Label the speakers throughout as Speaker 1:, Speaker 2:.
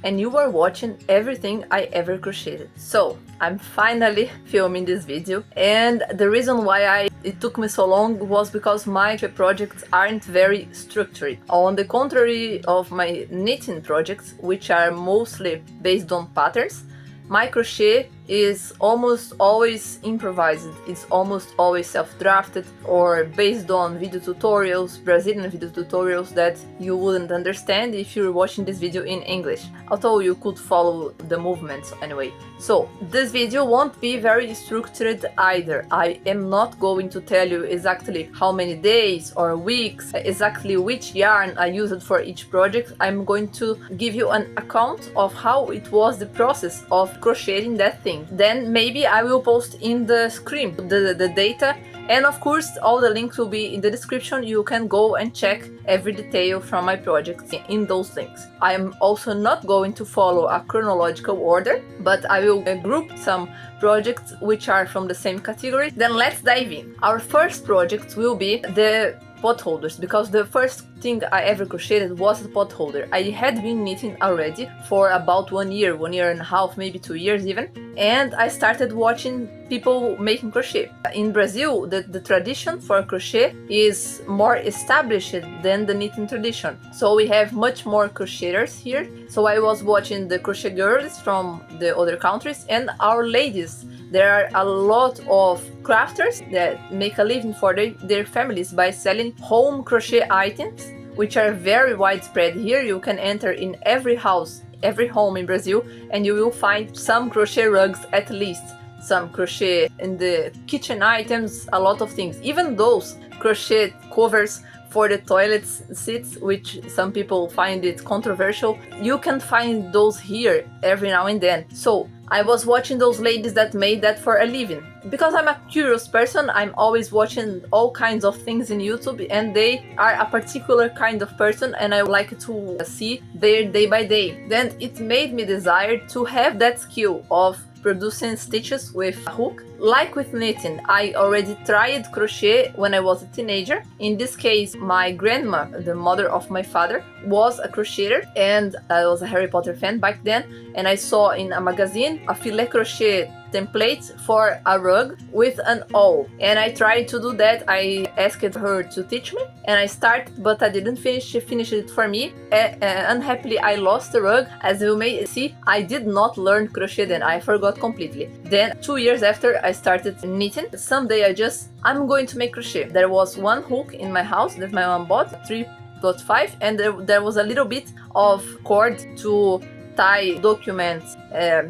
Speaker 1: and you are watching everything I ever crocheted. So I'm finally filming this video, and the reason why it took me so long was because my projects aren't very structured. On the contrary of my knitting projects, which are mostly based on patterns, my crochet is almost always improvised. It's almost always self-drafted or based on video tutorials, Brazilian video tutorials that you wouldn't understand if you're watching this video in English, although you could follow the movements anyway. So this video won't be very structured either. I am not going to tell you exactly how many days or weeks, exactly which yarn I used for each project. I'm going to give you an account of how it was the process of crocheting that thing. Then maybe I will post in the screen the data, and of course all the links will be in the description. You can go and check every detail from my project in those links. I am also not going to follow a chronological order, but I will group some projects which are from the same category. Then let's dive in. Our first project will be the pot holders, because the first thing I ever crocheted was the pot holder. I had been knitting already for about 1 year, 1.5 years, maybe 2 years even, and I started watching people making crochet. In Brazil, the tradition for crochet is more established than the knitting tradition, so we have much more crocheters here. So I was watching the crochet girls from the other countries and our ladies. There are a lot of crafters that make a living for their families by selling home crochet items, which are very widespread here. You can enter in every house, every home in Brazil, and you will find some crochet rugs at least, some crochet in the kitchen items, a lot of things. Even those crochet covers for the toilet seats, which some people find it controversial, you can find those here every now and then. So I was watching those ladies that made that for a living. Because I'm a curious person, I'm always watching all kinds of things in YouTube, and they are a particular kind of person, and I like to see their day by day. Then it made me desire to have that skill of producing stitches with a hook. Like with knitting, I already tried crochet when I was a teenager. In this case, my grandma, the mother of my father, was a crocheter, and I was a Harry Potter fan back then, and I saw in a magazine a filet crochet template for a rug with an awl, and I tried to do that. I asked her to teach me, and I started, but I didn't finish. She finished it for me. Unhappily, I lost the rug. As you may see, I did not learn crochet then. I forgot completely. Then 2 years after, I started knitting. Someday I'm going to make crochet. There was one hook in my house that my mom bought, 3.5, and there was a little bit of cord to tie documents,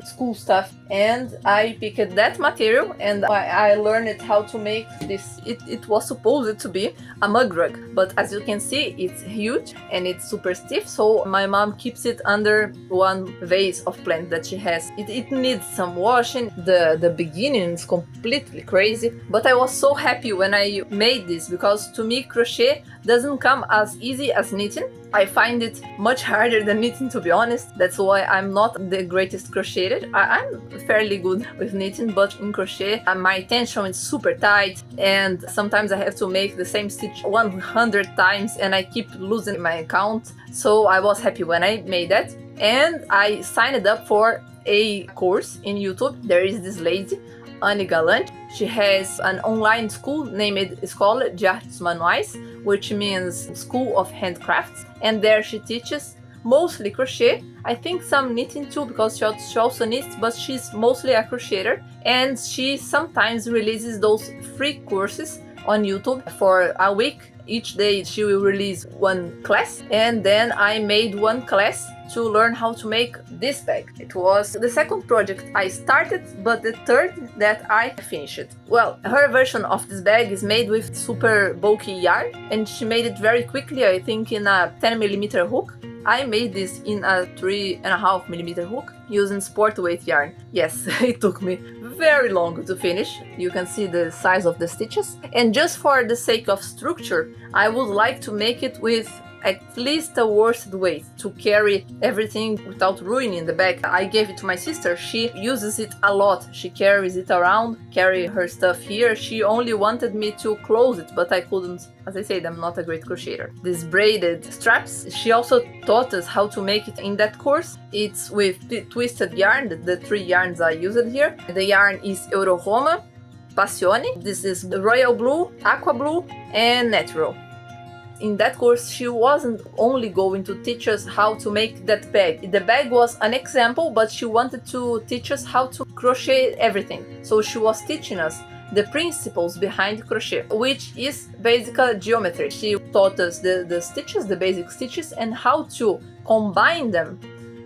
Speaker 1: school stuff, and I picked that material and I learned how to make this. It was supposed to be a mug rug, but as you can see, it's huge and it's super stiff, so my mom keeps it under one vase of plants that she has. It needs some washing. The beginning is completely crazy, but I was so happy when I made this, because to me crochet doesn't come as easy as knitting. I find it much harder than knitting, to be honest. That's why I'm not the greatest crocheter. I'm fairly good with knitting, but in crochet my tension is super tight, and sometimes I have to make the same stitch 100 times and I keep losing my count. So I was happy when I made that, and I signed up for a course in YouTube. There is this lady, Galante. She has an online school named Escola de Artes Manuais, which means School of Handcrafts, and there she teaches mostly crochet. I think some knitting too, because she also knits, but she's mostly a crocheter, and she sometimes releases those free courses on YouTube for a week. Each day she will release one class, and then I made one class to learn how to make this bag. It was the second project I started, but the third that I finished. Well, her version of this bag is made with super bulky yarn, and she made it very quickly, I think in a 10mm hook. I made this in a 3.5mm hook using sport weight yarn. Yes, it took me very long to finish. You can see the size of the stitches. And just for the sake of structure, I would like to make it with at least a worsted weight to carry everything without ruining the bag. I gave it to my sister. She uses it a lot. She carries it around, carry her stuff here. She only wanted me to close it, but I couldn't. As I said, I'm not a great crocheter. These braided straps, she also taught us how to make it in that course. It's with twisted yarn, the 3 yarns I used here. The yarn is EuroRoma, Passione. This is the royal blue, aqua blue, and natural. In that course, she wasn't only going to teach us how to make that bag. The bag was an example, but she wanted to teach us how to crochet everything. So she was teaching us the principles behind crochet, which is basic geometry. She taught us the stitches, the basic stitches, and how to combine them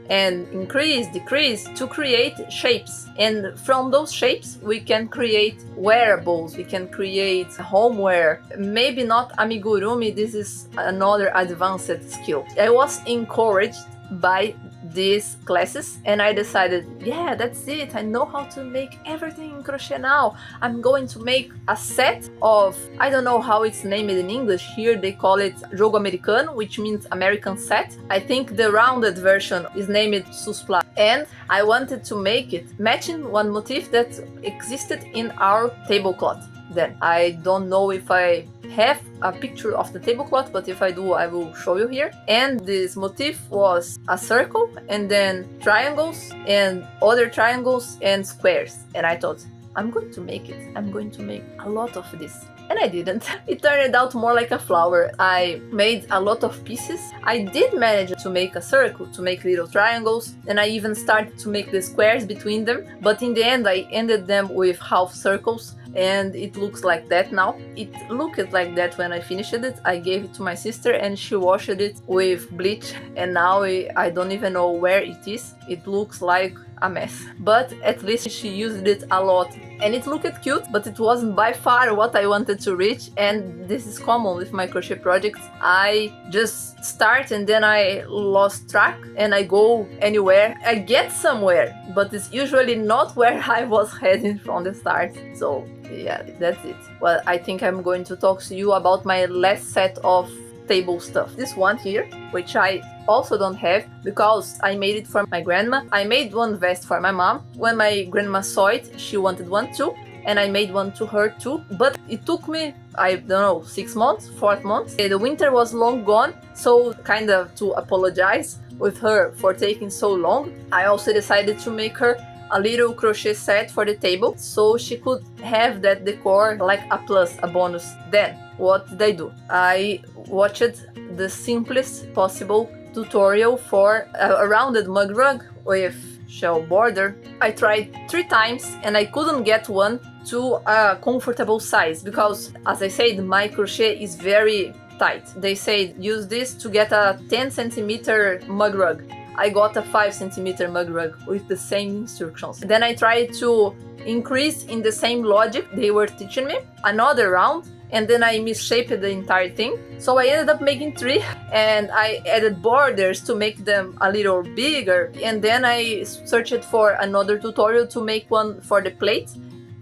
Speaker 1: and increase, decrease to create shapes. And from those shapes we can create wearables, we can create homeware. Maybe not amigurumi, this is another advanced skill. I was encouraged by these classes and I decided, yeah, that's it, I know how to make everything in crochet now. I'm going to make a set of, I don't know how it's named in English, here they call it jogo americano, which means American set. I think the rounded version is named susplá, and I wanted to make it matching one motif that existed in our tablecloth. Then I don't know if I have a picture of the tablecloth, but if I do, I will show you here. And this motif was a circle and then triangles and other triangles and squares. And I thought, I'm going to make it. I'm going to make a lot of this. And I didn't. It turned out more like a flower. I made a lot of pieces. I did manage to make a circle, to make little triangles, and I even started to make the squares between them. But in the end, I ended them with half circles, and it looks like that now. It looked like that when I finished it. I gave it to my sister and she washed it with bleach, and now I don't even know where it is. It looks like a mess, but at least she used it a lot and it looked cute, but it wasn't by far what I wanted to reach. And this is common with my crochet projects. I just start and then I lost track and I go anywhere. I get somewhere, but it's usually not where I was heading from the start. So yeah, that's it. Well, I think I'm going to talk to you about my last set of table stuff. This one here, which I also don't have because I made it for my grandma. I made one vest for my mom. When my grandma saw it, she wanted one too, and I made one to her too. But it took me, I don't know, 6 months, 4 months. The winter was long gone, so kind of to apologize with her for taking so long, I also decided to make her a little crochet set for the table so she could have that decor like a plus, a bonus. Then what did I do? I watched the simplest possible tutorial for a rounded mug rug with shell border. I tried 3 times and I couldn't get one to a comfortable size because, as I said, my crochet is very tight. They say use this to get a 10 centimeter mug rug. I got a 5 centimeter mug rug with the same instructions. Then I tried to increase in the same logic they were teaching me another round, and then I misshaped the entire thing. So I ended up making 3 and I added borders to make them a little bigger. And then I searched for another tutorial to make one for the plate,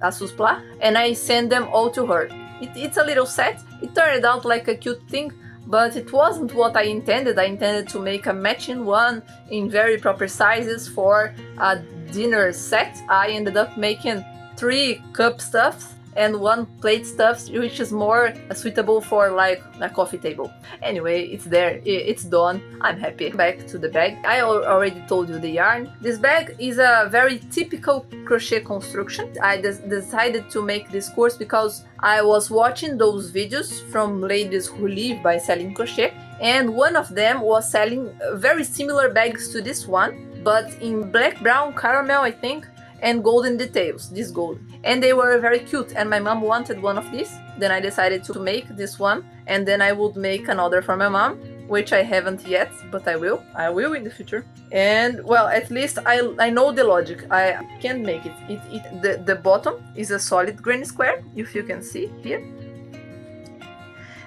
Speaker 1: a susplá, and I sent them all to her. It's a little set. It turned out like a cute thing, but it wasn't what I intended. I intended to make a matching one in very proper sizes for a dinner set. I ended up making 3 cup stuffs and 1 plate stuff, which is more suitable for like a coffee table. Anyway, it's there, it's done, I'm happy. Back to the bag. I already told you the yarn. This bag is a very typical crochet construction. I decided to make this course because I was watching those videos from ladies who live by selling crochet, and one of them was selling very similar bags to this one, but in black, brown, caramel, I think, and golden details, this gold. And they were very cute, and my mom wanted one of these. Then I decided to make this one, and then I would make another for my mom, which I haven't yet, but I will in the future. And well, at least I know the logic. I can make it. The bottom is a solid granny square, if you can see here.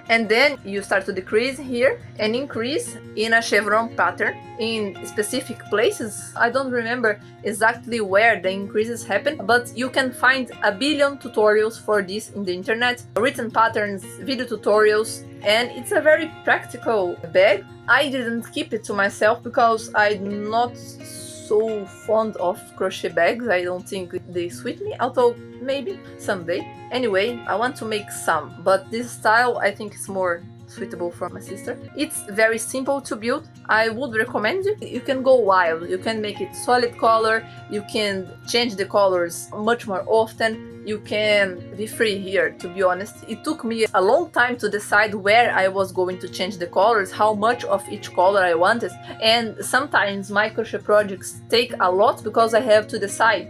Speaker 1: And then you start to decrease here and increase in a chevron pattern in specific places. I don't remember exactly where the increases happen, but you can find a billion tutorials for this in the internet, written patterns, video tutorials, and it's a very practical bag. I didn't keep it to myself because I'm not so fond of crochet bags. I don't think they suit me, although maybe someday. Anyway, I want to make some, but this style I think is more suitable for my sister. It's very simple to build. I would recommend it. You can go wild. You can make it solid color. You can change the colors much more often. You can be free here, to be honest. It took me a long time to decide where I was going to change the colors, how much of each color I wanted, and sometimes my crochet projects take a lot because I have to decide.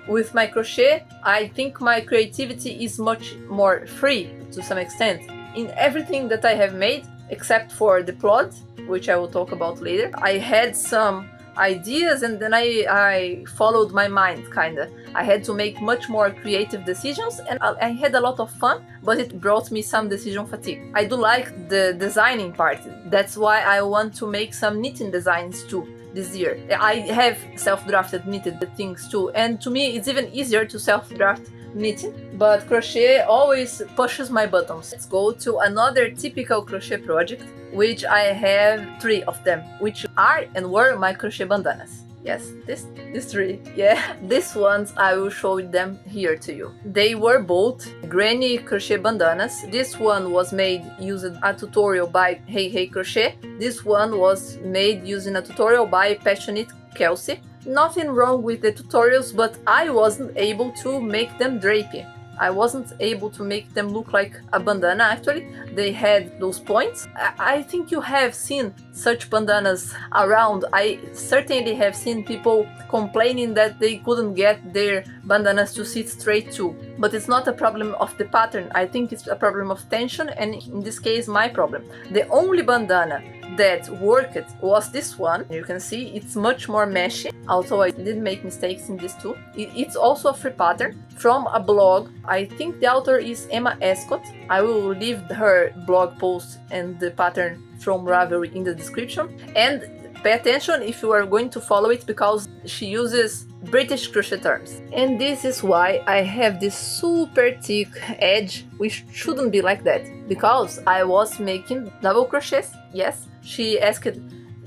Speaker 1: With my crochet, I think my creativity is much more free to some extent. In everything that I have made, except for the Plod, which I will talk about later, I had some ideas and then I followed my mind, kinda. I had to make much more creative decisions and I had a lot of fun, but it brought me some decision fatigue. I do like the designing part. That's why I want to make some knitting designs too this year. I have self-drafted knitted things too, and to me it's even easier to self-draft knitting, but crochet always pushes my buttons. Let's go to another typical crochet project, which I have 3 of them, which are and were my crochet bandanas. Yes, these 3, yeah. These ones I will show them here to you. They were both granny crochet bandanas. This one was made using a tutorial by Hey Crochet. This one was made using a tutorial by Passionate Kelsey. Nothing wrong with the tutorials, but I wasn't able to make them drapey. I wasn't able to make them look like a bandana. Actually, they had those points. I think you have seen such bandanas around. I certainly have seen people complaining that they couldn't get their bandanas to sit straight too. But it's not a problem of the pattern. I think it's a problem of tension, and in this case, my problem. The only bandana that worked was this one. You can see it's much more meshy, although I did make mistakes in this too. It's also a free pattern from a blog. I think the author is Emma Escott. I will leave her blog post and the pattern from Ravelry in the description. And pay attention if you are going to follow it, because she uses British crochet terms. And this is why I have this super thick edge, which shouldn't be like that, because I was making double crochets. Yes, she asked,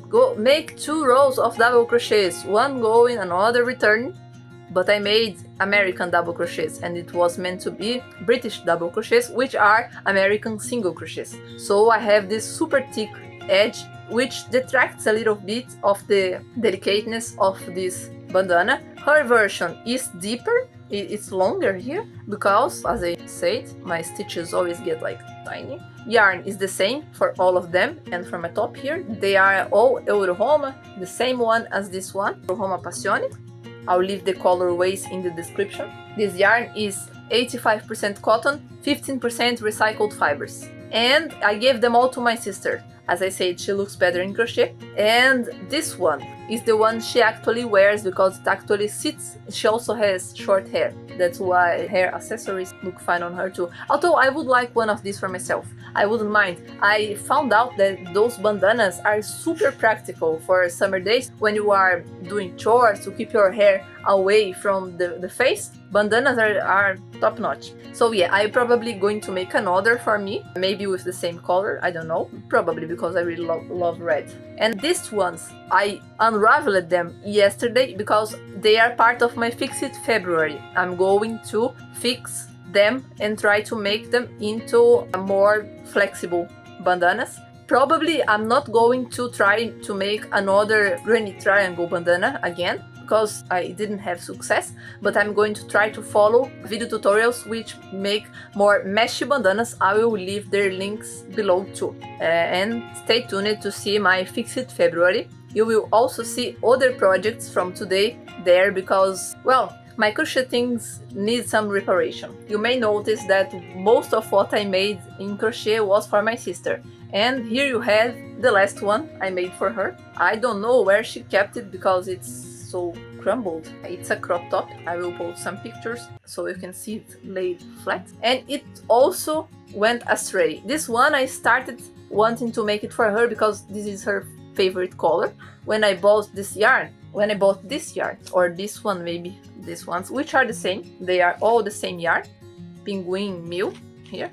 Speaker 1: go make 2 rows of double crochets, one going, another returning. But I made American double crochets, and it was meant to be British double crochets, which are American single crochets. So I have this super thick edge, which detracts a little bit of the delicateness of this bandana. Her version is deeper, it's longer here, because, as I said, my stitches always get like tiny. Yarn is the same for all of them, and for my top here, they are all EuroRoma, the same one as this one, EuroRoma Passione. I'll leave the colorways in the description. This yarn is 85% cotton, 15% recycled fibers. And I gave them all to my sister. As I said, she looks better in crochet. And this one is the one she actually wears because it actually sits. She also has short hair. That's why hair accessories look fine on her too. Although I would like one of these for myself. I wouldn't mind. I found out that those bandanas are super practical for summer days when you are doing chores to keep your hair away from the face. Bandanas are top notch. So yeah, I'm probably going to make another for me, maybe with the same color, I don't know, probably because I really love red. And these ones, I unraveled them yesterday because they are part of my Fix It February. I'm going to fix them and try to make them into a more flexible bandanas. Probably I'm not going to try to make another granny triangle bandana again, because I didn't have success, but I'm going to try to follow video tutorials which make more meshy bandanas. I will leave their links below too. And stay tuned to see my Fix It February. You will also see other projects from today there because, well, my crochet things need some reparation. You may notice that most of what I made in crochet was for my sister. And here you have the last one I made for her. I don't know where she kept it because it's so crumbled. It's a crop top. I will post some pictures so you can see it laid flat. And it also went astray. This one I started wanting to make it for her because this is her favorite color. When I bought this yarn, or this one, maybe these ones, which are the same, they are all the same yarn, Penguin Mill here,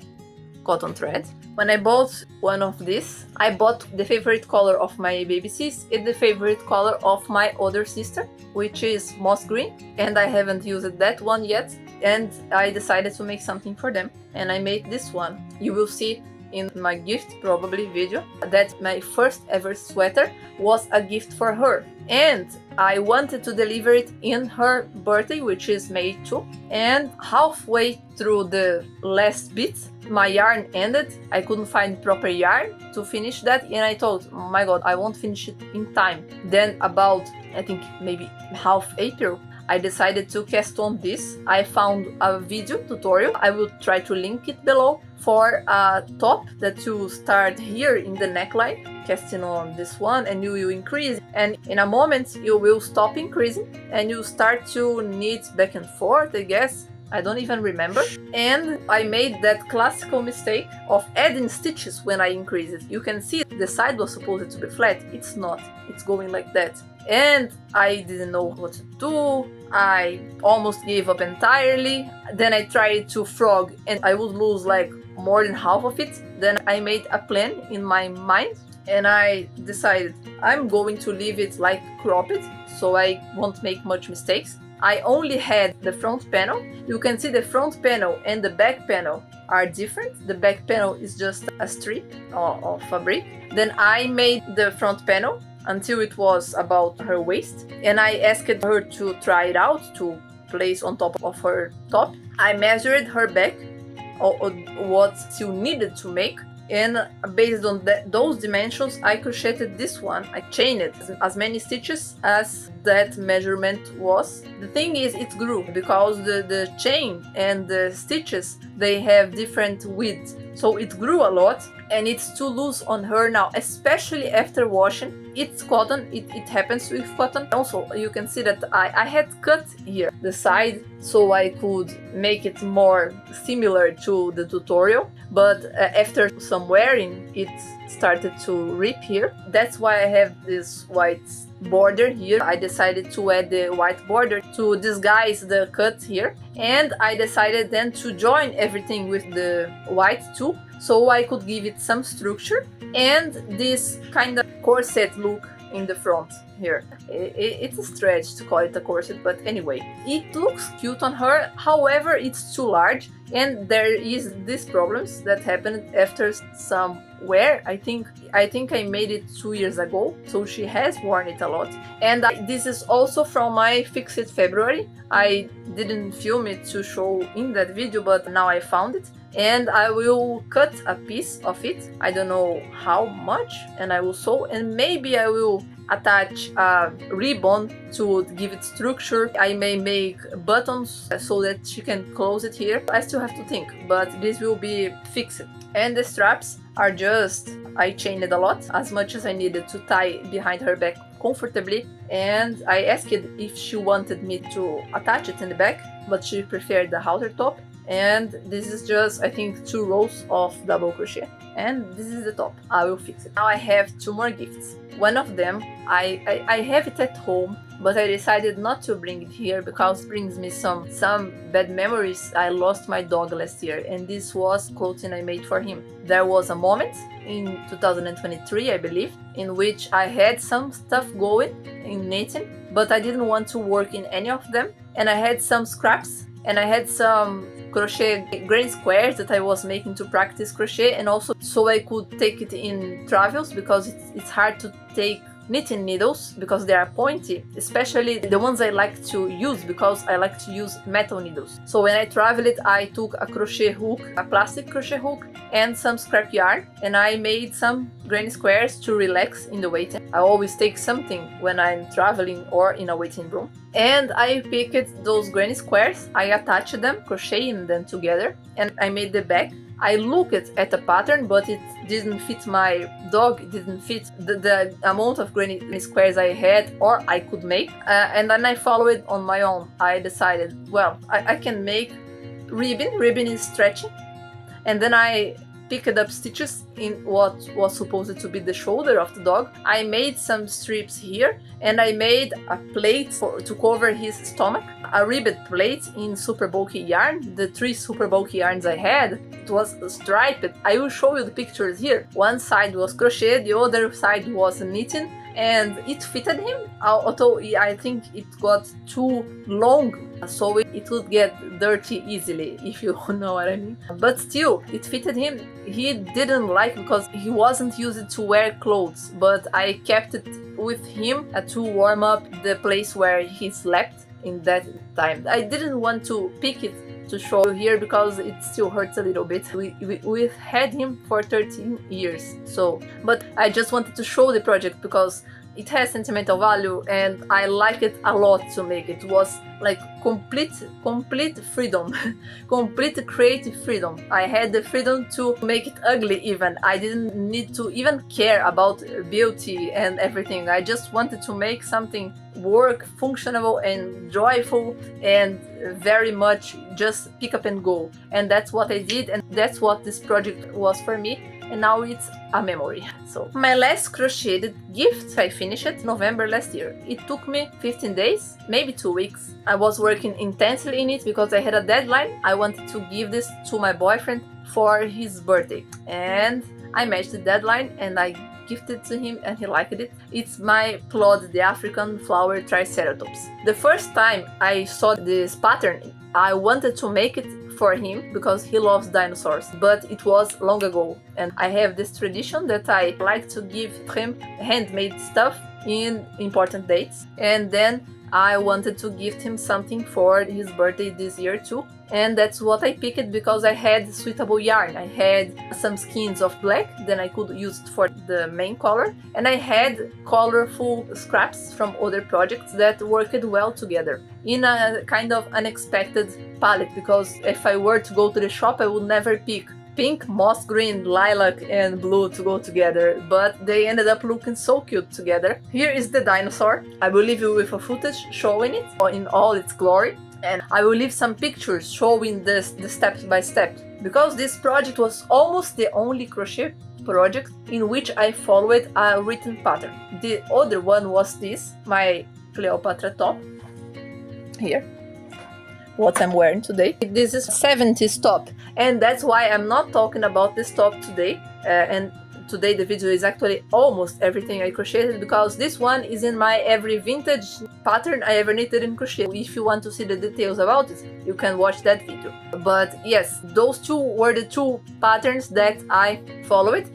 Speaker 1: cotton thread. When I bought one of these, I bought the favorite color of my baby sis and the favorite color of my other sister, which is moss green, and I haven't used that one yet, and I decided to make something for them, and I made this one. You will see in my gift probably video that my first ever sweater was a gift for her, and I wanted to deliver it in her birthday, which is May 2, and halfway through the last bits my yarn ended. I couldn't find proper yarn to finish that, and I thought, oh my god, I won't finish it in time. Then about, I think maybe half April, I decided to cast on this. I found a video tutorial, I will try to link it below, for a top that you start here in the neckline, casting on this one, and you will increase, and in a moment you will stop increasing and you start to knit back and forth, I guess. I don't even remember. And I made that classical mistake of adding stitches when I increase it. You can see the side was supposed to be flat. It's not. It's going like that. And I didn't know what to do. I almost gave up entirely. Then I tried to frog and I would lose like more than half of it. Then I made a plan in my mind and I decided I'm going to leave it like cropped so I won't make much mistakes. I only had the front panel. You can see the front panel and the back panel are different. The back panel is just a strip of fabric. Then I made the front panel until it was about her waist, and I asked her to try it out to place on top of her top. I measured her back, or what she needed to make, and based on those dimensions I crocheted this one. I chained it as many stitches as that measurement was. The thing is, it grew because the chain and the stitches, they have different widths, so it grew a lot and it's too loose on her now, especially after washing. It's cotton, it happens with cotton. Also, you can see that I had cut here the side so I could make it more similar to the tutorial, but after some wearing it started to rip here. That's why I have this white border here. I decided to add the white border to disguise the cut here, and I decided then to join everything with the white too, so I could give it some structure and this kind of corset look in the front here. It's a stretch to call it a corset, but anyway, it looks cute on her. However, it's too large and there is these problems that happened after some wear. I think I made it 2 years ago, so she has worn it a lot. And this is also from my Fix It February. I didn't film it to show in that video, but now I found it. And I will cut a piece of it, I don't know how much, and I will sew, and maybe I will attach a ribbon to give it structure. I may make buttons so that she can close it here. I still have to think, but this will be fixed. And the straps are just, I chained it a lot, as much as I needed to tie behind her back comfortably, and I asked if she wanted me to attach it in the back, but she preferred the halter top. And this is just, I think, 2 rows of double crochet, and this is the top. I will fix it. Now I have 2 more gifts. One of them, I have it at home, but I decided not to bring it here because it brings me some bad memories. I lost my dog last year, and this was clothing I made for him. There was a moment in 2023, I believe, in which I had some stuff going in knitting, but I didn't want to work in any of them, and I had some scraps, and I had some crochet granny squares that I was making to practice crochet, and also so I could take it in travels, because it's hard to take knitting needles because they are pointy, especially the ones I like to use because I like to use metal needles. So when I traveled, I took a crochet hook, a plastic crochet hook, and some scrap yarn, and I made some granny squares to relax in the waiting. I always take something when I'm traveling or in a waiting room. And I picked those granny squares, I attached them, crocheting them together, and I made the back. I looked at the pattern, but it didn't fit my dog, it didn't fit the amount of granny squares I had or I could make, and then I followed it on my own. I decided, well, I can make ribbon is stretching, and then I picked up stitches in what was supposed to be the shoulder of the dog. I made some strips here, and I made a plate to cover his stomach, a ribbed plate in super bulky yarn. The 3 super bulky yarns I had, it was striped. I will show you the pictures here. One side was crocheted, the other side was knitting, and it fitted him, although I think it got too long, so it would get dirty easily, if you know what I mean. But still, it fitted him. He didn't like because he wasn't used to wear clothes, but I kept it with him to warm up the place where he slept in that time. I didn't want to pick it to show you here because it still hurts a little bit. We've had him for 13 years, so, but I just wanted to show the project because it has sentimental value and I like it a lot to make it. It was like complete freedom, complete creative freedom. I had the freedom to make it ugly even. I didn't need to even care about beauty and everything. I just wanted to make something work, functional and joyful, and very much just pick up and go. And that's what I did, and that's what this project was for me. And now it's a memory. So my last crocheted gift, I finished it November last year. It took me 15 days, maybe 2 weeks. I was working intensely in it because I had a deadline. I wanted to give this to my boyfriend for his birthday, and I matched the deadline and I gifted to him and he liked it. It's my Plod, the African flower Triceratops. The first time I saw this pattern, I wanted to make it for him because he loves dinosaurs, but it was long ago, and I have this tradition that I like to give him handmade stuff in important dates, and then I wanted to gift him something for his birthday this year too, and that's what I picked because I had suitable yarn. I had some skeins of black, then I could use it for the main color, and I had colorful scraps from other projects that worked well together in a kind of unexpected palette, because if I were to go to the shop I would never pick pink, moss green, lilac and blue to go together, but they ended up looking so cute together. Here is the dinosaur. I will leave you with a footage showing it in all its glory, and I will leave some pictures showing the step by step, because this project was almost the only crochet project in which I followed a written pattern. The other one was this, my Cleopatra top here, what I'm wearing today. This is 70s top, and that's why I'm not talking about this top today, and today the video is actually almost everything I crocheted, because this one is in my every vintage pattern I ever knitted in crochet. If you want to see the details about it, you can watch that video. But yes, those two were the two patterns that I followed,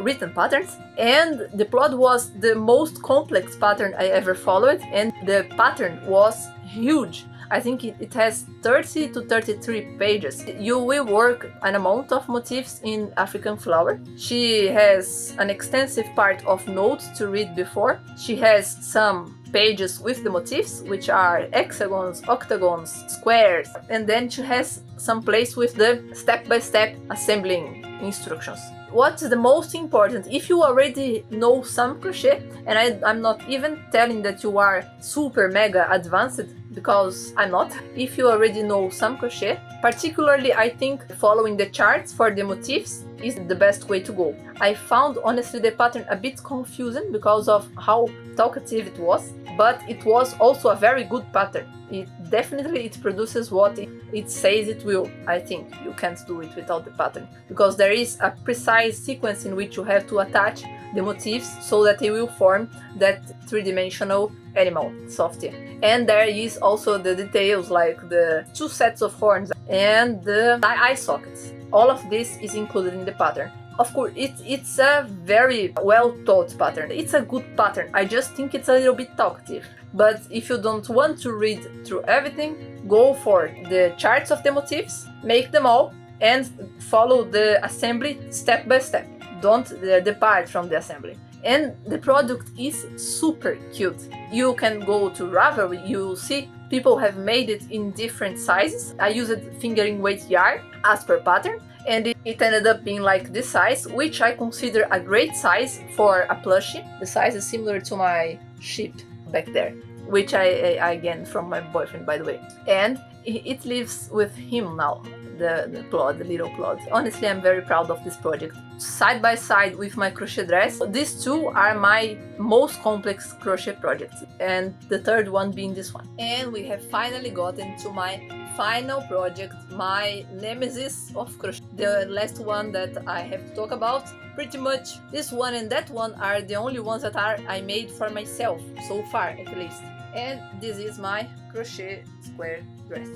Speaker 1: written patterns, and the Plod was the most complex pattern I ever followed, and the pattern was huge. I think it has 30 to 33 pages. You will work an amount of motifs in African flower. She has an extensive part of notes to read before. She has some pages with the motifs, which are hexagons, octagons, squares, and then she has some place with the step-by-step assembling instructions. What's the most important, if you already know some crochet, and I'm not even telling that you are super mega advanced, because I'm not. If you already know some crochet, particularly I think following the charts for the motifs is the best way to go. I found honestly the pattern a bit confusing because of how talkative it was, but it was also a very good pattern. It definitely produces what it says it will. I think you can't do it without the pattern, because there is a precise sequence in which you have to attach the motifs so that they will form that three-dimensional animal softy. And there is also the details like the 2 sets of horns and the eye sockets. All of this is included in the pattern. Of course, it's a very well taught pattern. It's a good pattern. I just think it's a little bit talkative. But if you don't want to read through everything, go for the charts of the motifs, make them all, and follow the assembly step by step. Don't depart from the assembly. And the product is super cute. You can go to Ravelry, you'll see people have made it in different sizes. I used fingering weight yarn as per pattern, and it ended up being like this size, which I consider a great size for a plushie. The size is similar to my sheep back there, which I gained from my boyfriend, by the way. And it lives with him now, the Plod, the little Plod. Honestly, I'm very proud of this project. Side by side with my crochet dress, these two are my most complex crochet projects, and the third one being this one. And we have finally gotten to my final project, my nemesis of crochet, the last one that I have to talk about. Pretty much this one and that one are the only ones that I made for myself, so far at least. And this is my crochet square dress.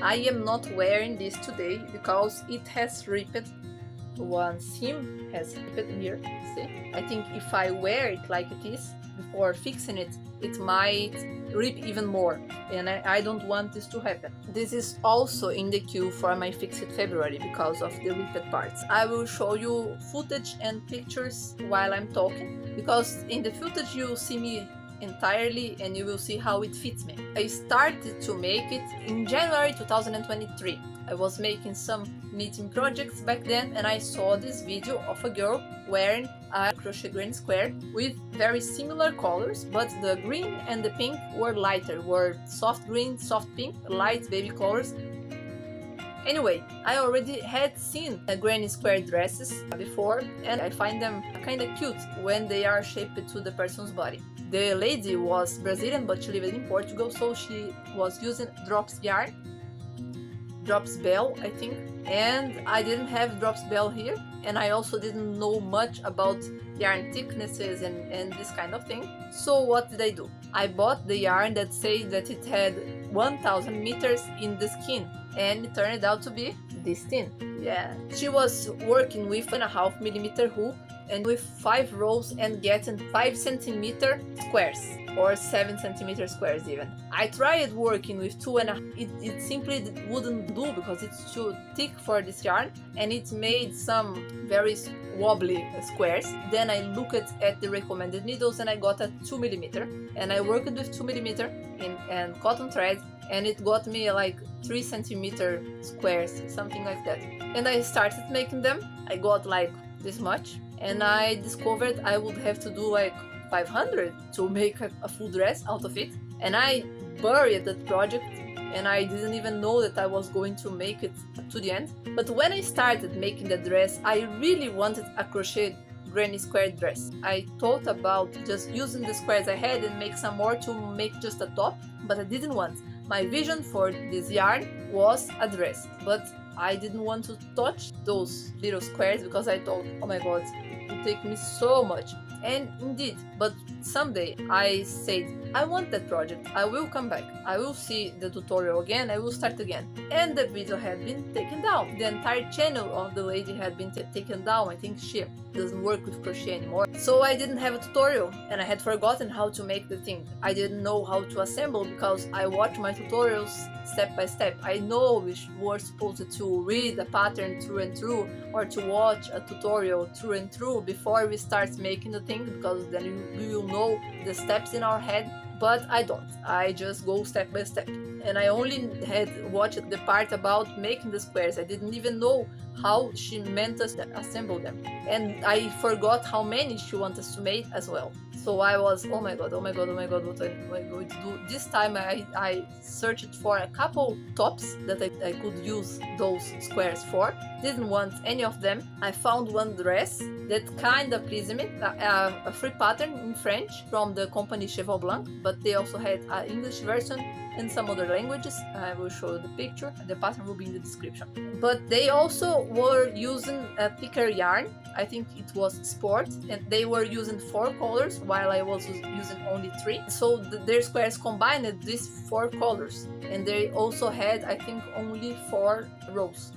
Speaker 1: I am not wearing this today because it has ripped. One seam has ripped here, see? I think if I wear it like it is before fixing it, it might rip even more, and I don't want this to happen. This is also in the queue for my Fix It February because of the ripped parts. I will show you footage and pictures while I'm talking, because in the footage you'll see me entirely and you will see how it fits me. I started to make it in January 2023. I was making some knitting projects back then, and I saw this video of a girl wearing a crochet green square with very similar colors, but the green and the pink were lighter, were soft green, soft pink, light baby colors. Anyway, I already had seen granny square dresses before, and I find them kinda cute when they are shaped to the person's body. The lady was Brazilian, but she lived in Portugal, so she was using drops yarn, drops bell, I think, and I didn't have drops bell here, and I also didn't know much about yarn thicknesses and this kind of thing. So what did I do? I bought the yarn that said that it had 1000 meters in the skein, and it turned out to be this thin. Yeah, she was working with 1.5 millimeter hook and with 5 rows and getting 5 centimeter squares, or 7 centimeter squares even. I tried working with 2.5, it simply wouldn't do because it's too thick for this yarn, and it made some very wobbly squares. Then I looked at the recommended needles and I got a 2 millimeter, and I worked with 2 millimeter in cotton thread, and it got me like 3 centimeter squares, something like that. And I started making them. I got like this much, and I discovered I would have to do like 500 to make a full dress out of it, and I buried that project, and I didn't even know that I was going to make it to the end. But when I started making the dress, I really wanted a crochet granny square dress. I thought about just using the squares I had and make some more to make just a top, but I didn't want. My vision for this yarn was a dress, but I didn't want to touch those little squares because I thought, oh my god, it would take me so much. And indeed, but someday I said, I want that project, I will come back, I will see the tutorial again, I will start again. And the video had been taken down. The entire channel of the lady had been taken down. I think she doesn't work with crochet anymore. So I didn't have a tutorial, and I had forgotten how to make the thing. I didn't know how to assemble because I watched my tutorials step by step. I know we were supposed to read a pattern through and through, or to watch a tutorial through and through before we start making the thing, because then we will know the steps in our head. But I don't. I just go step by step. And I only had watched the part about making the squares. I didn't even know how she meant us to assemble them. And I forgot how many she wanted us to make as well. So I was, oh my god, what am I going to do? This time I searched for a couple tops that I could use those squares for. Didn't want any of them. I found one dress that kind of pleased me, a free pattern in French from the company Cheval Blanc, but they also had an English version and some other languages. I will show you the picture. The pattern will be in the description. But they also were using a thicker yarn. I think it was Sport, and they were using 4 colors while I was using only 3. So their squares combined these 4 colors, and they also had, I think, only 4 rows.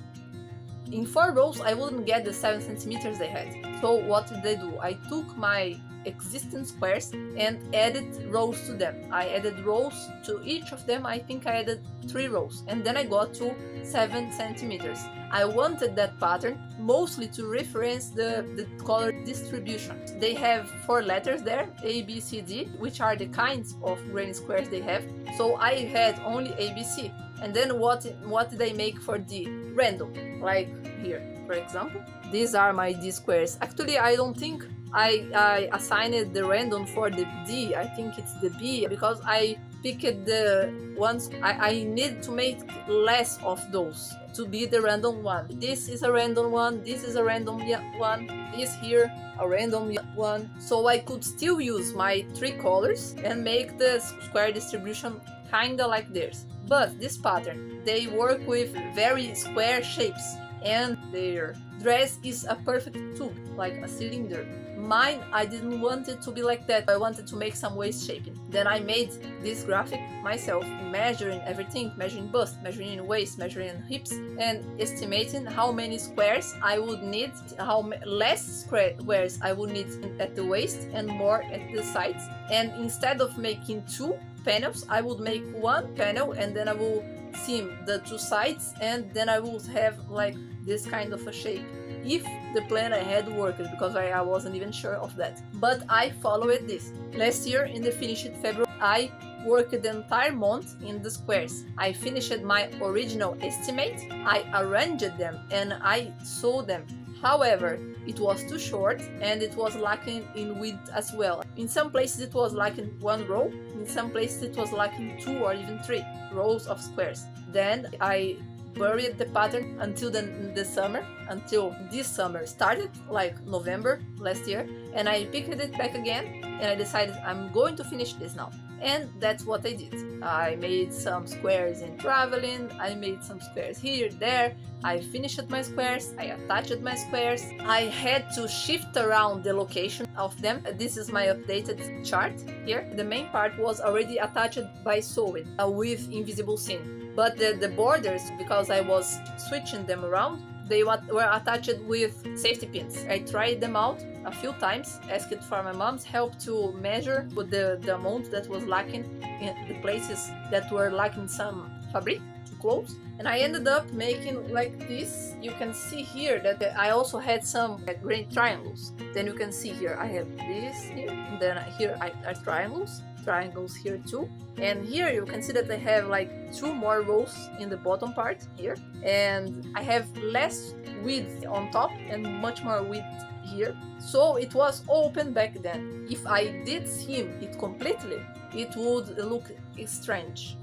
Speaker 1: In 4 rows I wouldn't get the 7 centimeters they had. So what did they do? I took my existing squares and added rows to them. I added rows to each of them. I think I added 3 rows, and then I got to 7 centimeters. I wanted that pattern mostly to reference the color distribution. They have 4 letters there, A, B, C, D, which are the kinds of granny squares they have. So I had only A, B, C. And then what did I make for D? Random, like here. for example. These are my D squares. Actually, I don't think I assigned the random for the D. I think it's the B because I picked the ones I need to make less of those to be the random one. This is a random one, this is a random one, this here a random one. So I could still use my 3 colors and make the square distribution kinda like theirs. But this pattern, they work with very square shapes and their dress is a perfect tube, like a cylinder. Mine, I didn't want it to be like that. I wanted to make some waist shaping. Then I made this graphic myself, measuring everything, measuring bust, measuring waist, measuring hips, and estimating how many squares I would need, how less squares I would need at the waist and more at the sides. And instead of making 2 panels, I would make 1 panel and then I will seam the 2 sides and then I will have like this kind of a shape. If the plan I had worked, because I wasn't even sure of that. But I followed this. Last year in the finished February, I worked the entire month in the squares. I finished my original estimate, I arranged them and I sewed them. However, it was too short and it was lacking in width as well. In some places it was lacking 1 row, in some places it was lacking 2 or even 3 rows of squares. Then I buried the pattern until the summer, until this summer started, like November last year, and I picked it back again and I decided I'm going to finish this now. And that's what I did. I made some squares in traveling, I made some squares here, there, I finished my squares, I attached my squares. I had to shift around the location of them. This is my updated chart here. The main part was already attached by sewing with invisible seam. But the borders, because I was switching them around, they were attached with safety pins. I tried them out a few times, asked for my mom's help to measure the amount that was lacking in the places that were lacking some fabric to close. And I ended up making like this. You can see here that I also had some grain triangles. Then you can see here I have this here, and then here are triangles here too. And here you can see that I have like 2 more rows in the bottom part here, and I have less width on top and much more width here. So it was open back then. If I did seam it completely, it would look strange.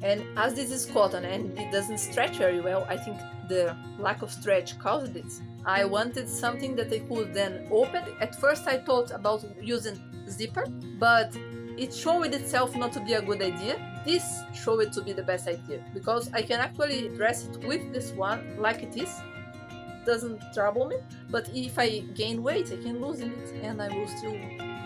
Speaker 1: And as this is cotton and it doesn't stretch very well, I think the lack of stretch caused it. I wanted something that I could then open. At first I thought about using zipper, but it showed itself not to be a good idea. This showed it to be the best idea, because I can actually dress it with this one like it is. It doesn't trouble me, but if I gain weight I can loosen it and I will still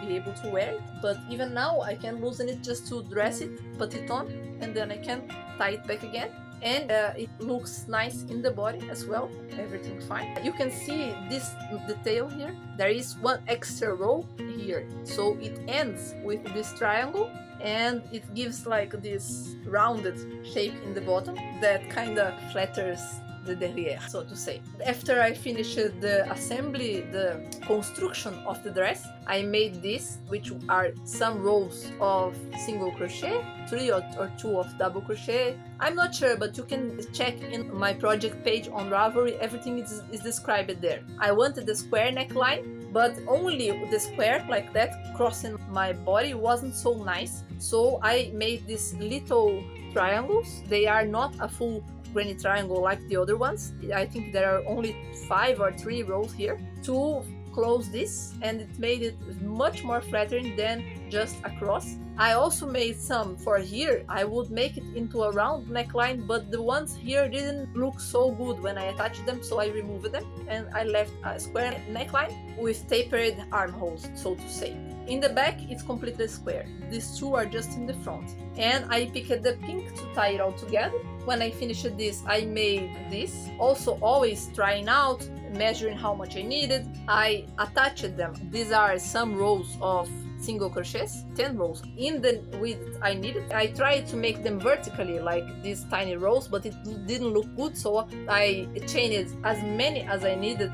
Speaker 1: be able to wear it. But even now I can loosen it just to dress it, put it on, and then I can tie it back again. And it looks nice in the body as well, everything fine. You can see this detail here. There is 1 extra row here, so it ends with this triangle and it gives like this rounded shape in the bottom that kind of flatters the derrière, so to say. After I finished the assembly, the construction of the dress, I made this, which are some rows of single crochet, 3 or 2 of double crochet. I'm not sure, but you can check in my project page on Ravelry, everything is described there. I wanted the square neckline, but only the square like that crossing my body wasn't so nice, so I made these little triangles. They are not a full granny triangle like the other ones. I think there are only 5 or 3 rows here to close this, and it made it much more flattering than just a cross. I also made some for here. I would make it into a round neckline, but the ones here didn't look so good when I attached them, so I removed them and I left a square neckline with tapered armholes, so to say. In the back it's completely square. These 2 are just in the front. And I picked the pink to tie it all together. When I finished this, I made this. Also always trying out, measuring how much I needed. I attached them. These are some rows of single crochets, 10 rows in the width I needed. I tried to make them vertically like these tiny rows, but it didn't look good, so I chained as many as I needed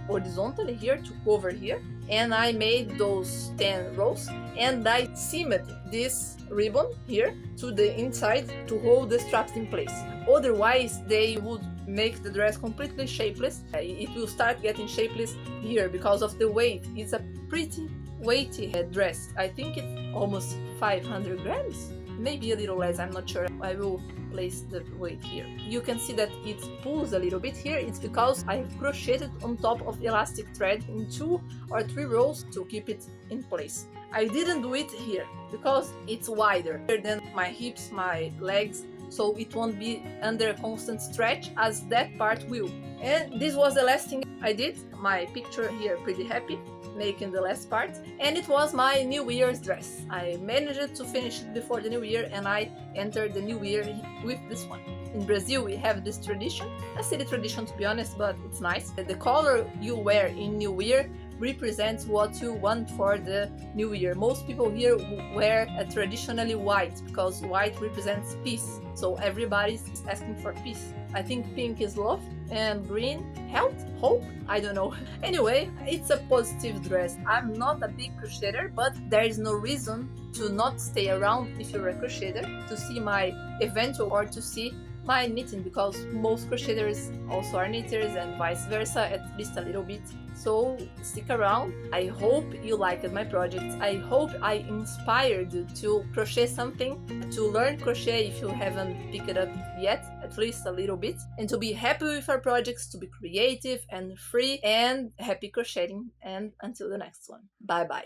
Speaker 1: horizontally here to cover here, and I made those 10 rows, and I seamed this ribbon here to the inside to hold the straps in place. Otherwise they would make the dress completely shapeless. It will start getting shapeless here because of the weight. It's a pretty weighty dress. I think it's almost 500 grams, maybe a little less, I'm not sure. I will place the weight here. You can see that it pulls a little bit here. It's because I've crocheted on top of elastic thread in 2 or 3 rows to keep it in place. I didn't do it here because it's wider than my hips, my legs, so it won't be under constant stretch as that part will. And this was the last thing I did. My picture here, pretty happy making the last part, and it was my New Year's dress. I managed to finish it before the New Year, and I entered the New Year with this one. In Brazil we have this tradition, a silly tradition to be honest, but it's nice. The color you wear in New Year represents what you want for the New Year. Most people here wear traditionally white because white represents peace, so everybody's asking for peace. I think pink is love and green health, hope, I don't know. Anyway, it's a positive dress. I'm not a big crocheter, but there is no reason to not stay around if you're a crocheter to see my event or to see my knitting, because most crocheters also are knitters and vice versa, at least a little bit. So stick around. I hope you liked my project. I hope I inspired you to crochet something, to learn crochet if you haven't picked it up yet, at least a little bit, and to be happy with our projects, to be creative and free, and happy crocheting. And until the next one, bye bye.